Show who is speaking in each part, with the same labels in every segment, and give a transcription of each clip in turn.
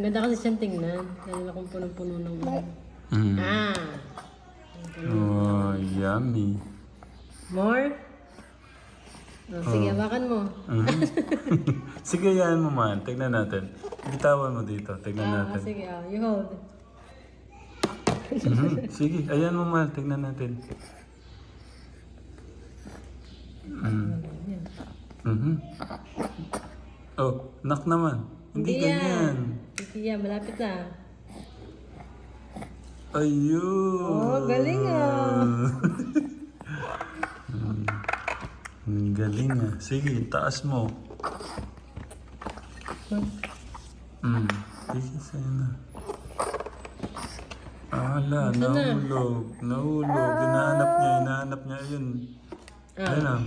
Speaker 1: Ang ganda kasi siyang tingnan. Lalo kung punong-puno ng
Speaker 2: Mm.
Speaker 1: Ah!
Speaker 2: Oh, yummy.
Speaker 1: More? Oh, sige, hawakan mo.
Speaker 2: Mhm. Sige, yan mo man. Tignan natin. Bitawan mo dito. Tignan natin.
Speaker 1: Sige, you hold.
Speaker 2: Mhm. Sige, ayan mo man. Tignan natin. Mhm. Oh, knock naman. Hindi ganyan.
Speaker 1: Hindi yan, malapit na.
Speaker 2: Ayun.
Speaker 1: Oh, galing
Speaker 2: Ang galing ah. Sige, taas mo. Sige, sa'yo na. Ala, nahulog. Nahulog. Hinahanap niya. Ayun. Ayun ah.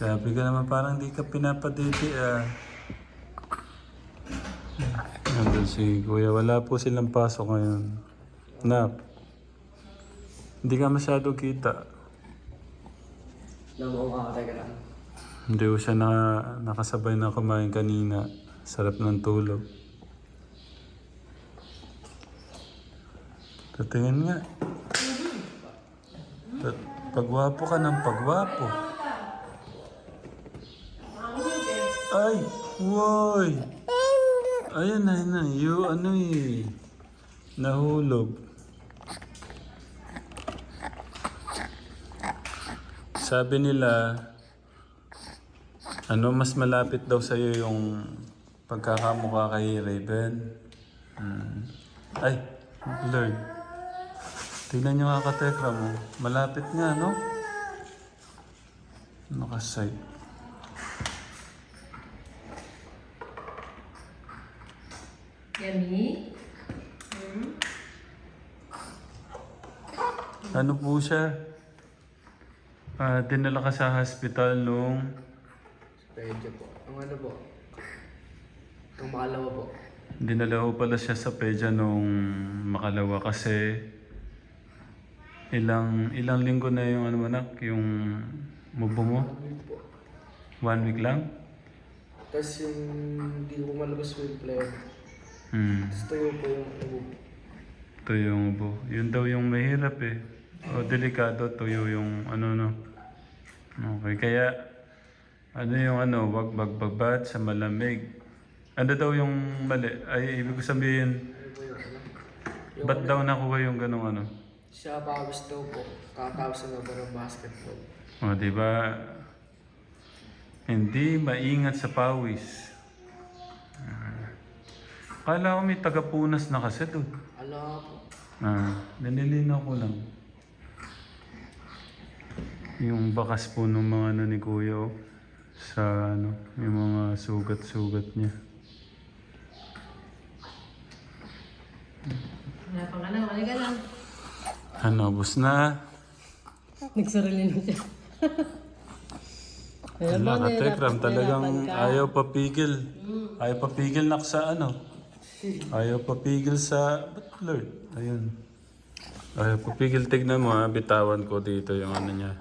Speaker 2: Sabi ka naman parang di ka pinapadede ah. Nandun si Kuya. Wala po silang pasok ngayon. Nap. Hindi ka masyado kita.
Speaker 3: Teka lang.
Speaker 2: Hindi ko siya nakasabay na kumain kanina. Sarap ng tulog. Tatingin nga. Pagwapo ka ng pagwapo. Ay! Woy! Ayan na. Nahulog. Sabi nila, mas malapit daw sa'yo yung pagkakamukha kay Raven. Ay, Lord. Tignan nyo nga katekra mo. Malapit nga, no? Nakasight.
Speaker 1: Yummy?
Speaker 2: Ano po siya? Dinala ka sa hospital nung...
Speaker 3: Pedyo po. Ang ano po? Ang makalawa po.
Speaker 2: Dinala ko pala siya sa pedya nung makalawa kasi ilang linggo na yung anak, yung mubo mo? 1 week lang?
Speaker 3: Tapos yung hindi ko malabas po yung player. Tapos tuyo po yung ubo.
Speaker 2: Tuyo yung ubo. Yun daw yung mahirap eh. O delikado, tuyo yung Okay, kaya wag bagbagbat sa malamig. Ano daw yung mali? Ay, ibig ko sabihin,
Speaker 3: Ano po yung
Speaker 2: ba't daw nakuha yung ganong
Speaker 3: Siya pawis daw po. Kakatapos na po ng basketball.
Speaker 2: O, di ba? Hindi maingat sa pawis. Kala ko may tagapunas na kasi doon.
Speaker 3: Ala po.
Speaker 2: Nililinaw ko lang. Yung bakas po ng mga ni Kuya sa yung mga sugat-sugat niya.
Speaker 1: Wala pang wala ka lang.
Speaker 2: Bus na.
Speaker 1: Nagsarili na siya.
Speaker 2: Wala ka, Tekram. Talagang ayaw papigil. Ayaw papigil sa Ayaw papigil sa... Ba't Lord? Ayun. Ayaw papigil. Tignan mo bitawan ko dito yung niya.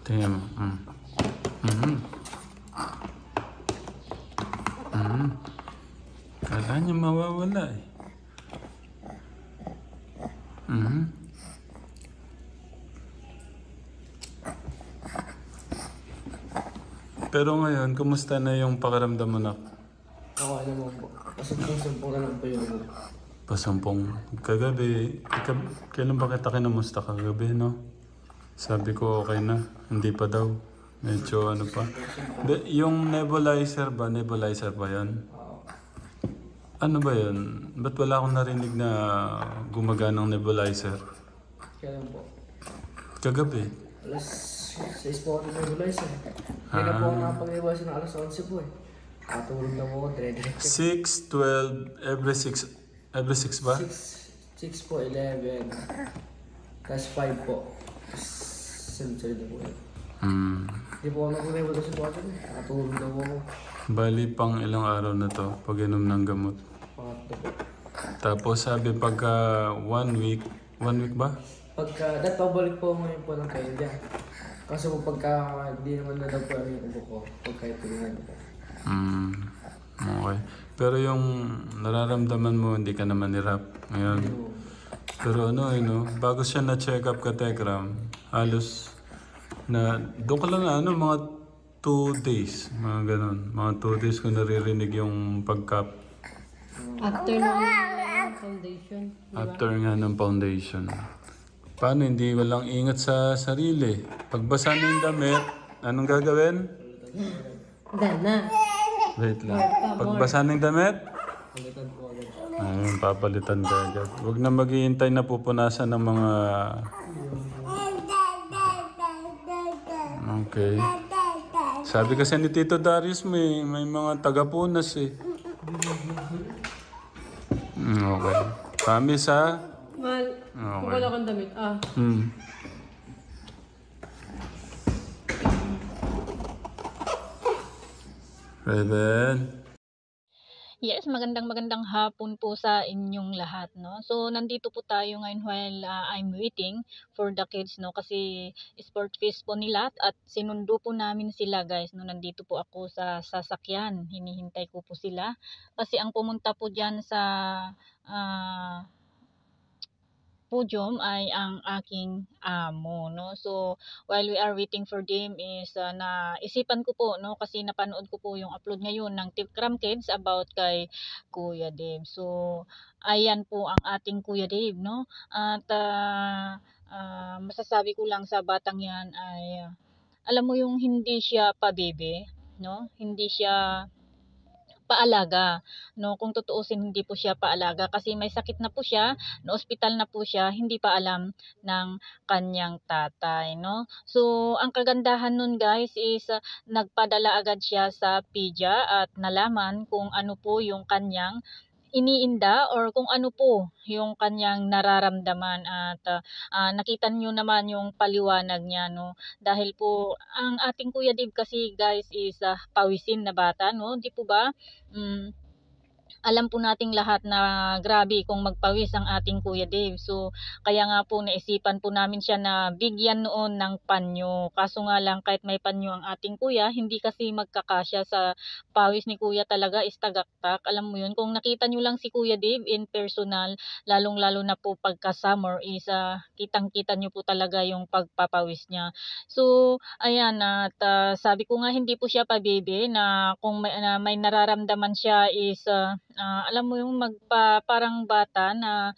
Speaker 2: Tingnan mo. Kala niya mawawala eh. Pero ngayon, kumusta na yung pakiramdam mo na?
Speaker 3: Ako naman po. Pasumpong na lang po yung ubo.
Speaker 2: Pasampung. Kagabi, kailan ba kita kinamusta kagabi, no? Sabi ko okay na. Hindi pa daw. Medyo pa. Yung nebulizer ba yan? Ano ba yun? Ba't wala akong narinig na gumaganang nebulizer?
Speaker 3: Kailan po?
Speaker 2: Kagabi.
Speaker 3: Alas 6 po ako nebulizer. Hindi na po ako nakapag-iwasan ng alas 11 po eh. Katulog na po ako, dire-diretso.
Speaker 2: 6, 12, every 6 ba?
Speaker 3: 6 po, 11. Tapos 5 po. Sunod-sunod na po yun. Hindi po ako nakapag-iwasan po ako. Katulog na po ako.
Speaker 2: Bali pang ilang araw na to pag inom ng gamot.
Speaker 3: Pangatlo po.
Speaker 2: Tapos sabi pagka 1 week ba?
Speaker 3: Pagka, pabalik po ngayon po ng Kenya. Kaso po pagka hindi naman na daw po ano yung ubo ko, pagka itulingan ko.
Speaker 2: Okay. Pero yung nararamdaman mo, hindi ka naman nirap ngayon. Pero ano, bago siya na-check up ka, Tekram, halos doon ka lang mga 2 days, mga ganun. Mga 2 days ko naririnig yung pagkap.
Speaker 1: After ng foundation.
Speaker 2: After nga ng foundation. Paano hindi walang ingat sa sarili? Pagbasa na yung damit, anong gagawin?
Speaker 1: Then na.
Speaker 2: Wait lang. Pagbasa ng damit,
Speaker 3: Palitan po agad.
Speaker 2: ayun, papalitan ka agad. Huwag na maghihintay na pupunasan ng mga... Okay. Sabi kasi ni Tito Darius may mga taga-punas eh. Okay. Promise ha?
Speaker 1: Mahal, kung wala kang damit,
Speaker 2: Raven.
Speaker 4: Yes, magandang hapon po sa inyong lahat, no? So, nandito po tayo ngayon while I'm waiting for the kids, no? Kasi sport fees po nila at sinundo po namin sila, guys, no? Nandito po ako sa sasakyan. Hinihintay ko po sila. Kasi ang pumunta po dyan sa podium ay ang aking amo, no? So while we are waiting for them is naisipan ko po, no, kasi napanood ko po yung upload ngayon ng Tikram Kids about kay Kuya Dave. So ayan po ang ating Kuya Dave, no? At masasabi ko lang sa batang yan ay alam mo yung hindi siya pabebe, no? Hindi siya paalaga, no? Kung tutuusin, hindi po siya paalaga kasi may sakit na po siya, na ospital na po siya, hindi pa alam ng kanyang tatay, no? So ang kagandahan nun, guys, is nagpadala agad siya sa pedia at nalaman kung ano po yung kanyang iniinda or kung ano po yung kanyang nararamdaman at nakita niyo naman yung paliwanag niya, no? Dahil po ang ating Kuya Dave kasi, guys, is pawisin na bata, no? Di po ba? Alam po nating lahat na grabe kung magpawis ang ating Kuya Dave. So, kaya nga po naisipan po namin siya na bigyan noon ng panyo. Kaso nga lang, kahit may panyo ang ating kuya, hindi kasi magkakasya sa pawis ni kuya, talaga is tagaktak. Alam mo yun, kung nakita nyo lang si Kuya Dave in personal, lalong-lalo na po pagka summer, is kitang-kita nyo po talaga yung pagpapawis niya. So, ayan, at sabi ko nga hindi po siya pabebe, na kung may nararamdaman siya is alam mo yung parang bata na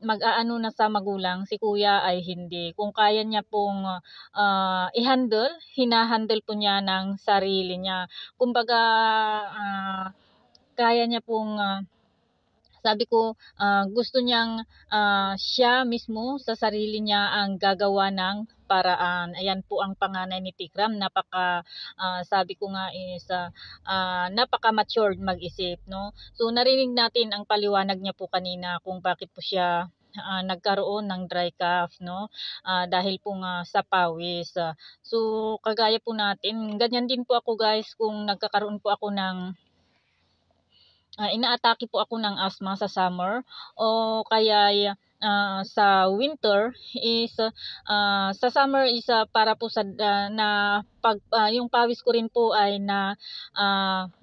Speaker 4: mag-aano na sa magulang, si kuya ay hindi. Kung kaya niya pong i-handle, hinahandle po niya ng sarili niya. Kumbaga, kaya niya pong sabi ko, gusto niyang siya mismo sa sarili niya ang gagawa ng paraan. Ayan po ang panganay ni Tikram. Sabi ko nga is napaka-matured mag-isip, no? So narinig natin ang paliwanag niya po kanina kung bakit po siya nagkaroon ng dry cough, no? Dahil po nga sa pawis. So kagaya po natin, ganyan din po ako, guys, kung nagkakaroon po ako ng inaatake po ako ng asthma sa summer o kaya sa winter is sa summer is para po sa na pag yung pawis ko rin po ay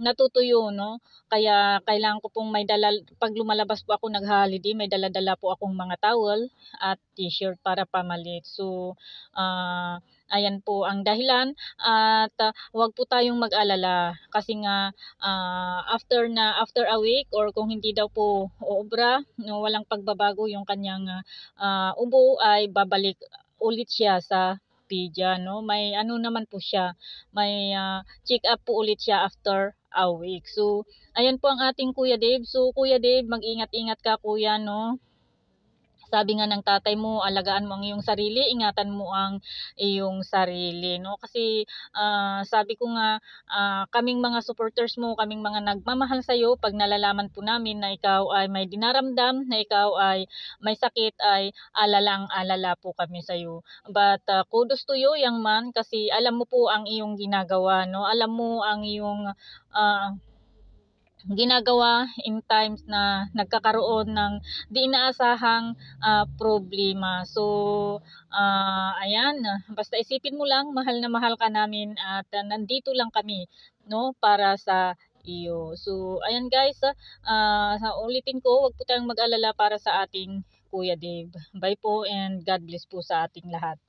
Speaker 4: natutuyo, no? Kaya kailangan ko pong may dala pag lumalabas po ako nag-holiday, may dala-dala po akong mga towel at t-shirt para pamalit. So ayan po ang dahilan at huwag po tayong mag-alala kasi nga after a week or kung hindi daw po uubra, no, walang pagbabago yung kanyang ubo, ay babalik ulit siya sa pedia, no? May ano naman po siya, may check up po ulit siya after a week. So ayan po ang ating Kuya Dave. So Kuya Dave, mag-ingat-ingat ka, kuya, no? Sabi nga ng tatay mo, alagaan mo ang iyong sarili, ingatan mo ang iyong sarili, no? Kasi sabi ko nga, kaming mga supporters mo, kaming mga nagmamahal sa iyo, pag nalalaman po namin na ikaw ay may dinaramdam, na ikaw ay may sakit, ay alala po kami sa iyo. But kudos to you, young man, kasi alam mo po ang iyong ginagawa, no? Alam mo ang iyong ginagawa in times na nagkakaroon ng di inaasahang problema. So ayan, basta isipin mo lang, mahal na mahal ka namin at nandito lang kami, no, para sa iyo. So, ayan guys, ulitin ko, wag po tayong mag-alala para sa ating Kuya Dave. Bye po and God bless po sa ating lahat.